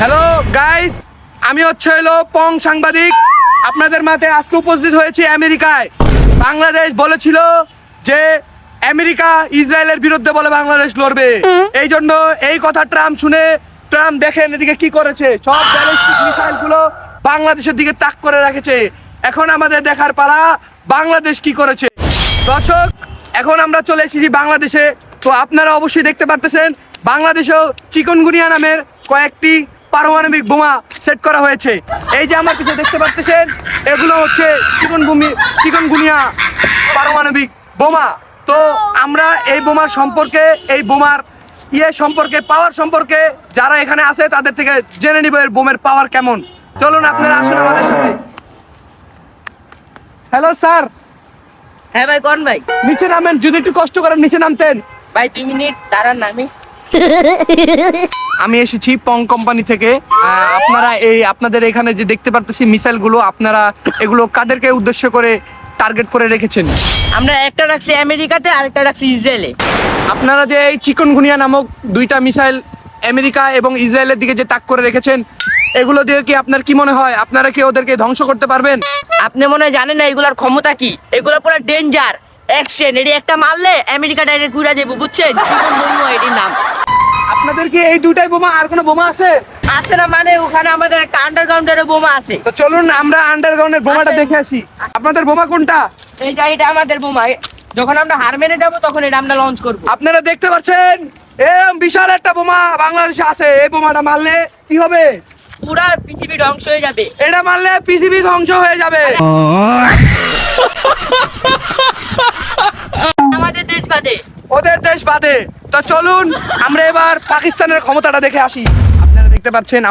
Hello guys, আমি হলো পং সাংবাদিক। আপনাদের মাঝে আজকে উপস্থিত হয়েছি আমেরিকায়। বাংলাদেশ বলেছিল যে আমেরিকা ইসরায়েলের বিরুদ্ধে বলে বাংলাদেশ লড়বে। এই জন্য এই কথা ট্রাম্প দেখেন এদিকে কি করেছে, সব ব্যালিস্টিক মিসাইলগুলো বাংলাদেশের দিকে তাক করে রেখেছে। এখন আমাদের দেখার পালা বাংলাদেশ কি করেছে। দর্শক, এখন আমরা চলে এসেছি বাংলাদেশে। তো আপনারা অবশ্যই দেখতে পারতেছেন বাংলাদেশেও চিকনগুনিয়া নামের কয়েকটি পারমাণবিক বোমা সেট করা হয়েছে। এই যে আমার পিছনে দেখতে পারতেছেন, এগুলো হচ্ছে চিকনগুনিয়া পারমাণবিক বোমা। তো আমরা এই বোমার সম্পর্কে, এই বোমার পাওয়ার সম্পর্কে যারা এখানে আছে তাদের থেকে জেনে নিব এর বোমের পাওয়ার কেমন। চলুন আপনারা আসুন আমাদের সাথে। Hello sir. হ্যাঁ ভাই, কোন ভাই? নিচে নামেন, যদি একটু কষ্ট করেন নিচে নামতেন। ভাই 2 মিনিট দাঁড়ান না, আমি এসেছি পং কোম্পানি থেকে। আপনাদের এখানে যে দেখতে পারতেছি মিসাইলগুলো, আপনারা এগুলো কাদেরকে উদ্দেশ্য করে টার্গেট করে রেখেছেন? আমরা একটা রাখছি আমেরিকাতে আর একটা রাখছি ইসরায়েলে। আপনারা যে এই চিকনগুনিয়া নামক দুইটা মিসাইল আমেরিকা এবং ইসরায়েলের দিকে যে তাক করে রেখেছেন, এগুলো দিয়ে কি আপনার কি মনে হয় আপনারা কি ওদেরকে ধ্বংস করতে পারবেন? আপনি মনে হয় জানেন না এগুলার ক্ষমতা কি। এগুলো পুরো ডেঞ্জার অ্যাকশন। এটি একটা মারলে আমেরিকা ডাইরেক্ট ঘুরে যাবে, বুঝছেন? চিকন বোমা এটির নাম। আপনাদের কি এই দুটাই বোমা, আর কোনো বোমা আছে? আছে না, মানে ওখানে আমাদের একটা আন্ডারগ্রাউন্ডের বোমা আছে। তো চলুন আমরা আন্ডারগ্রাউন্ডের বোমাটা আছে। দেখে আসি। আপনাদের বোমা কোনটা? এই যে এটা আমাদের বোমা। যখন আমরা হার মেনে যাবো তখন এটা আমরা লঞ্চ করবো। আপনারা দেখতে পাচ্ছেন এরকম বিশাল একটা বোমা বাংলাদেশে আছে। এই বোমাটা মারলে কি হবে? পুরা পৃথিবী ধ্বংস হয়ে যাবে। এটা মারলে পৃথিবী ধ্বংস হয়ে যাবে। আমাদের দেশ বাদে। ওদের দেশ বাদে। তো চলুন আমরা এবার পাকিস্তানের ক্ষমতাটা দেখে আসি। আপনারা দেখতে পাচ্ছেন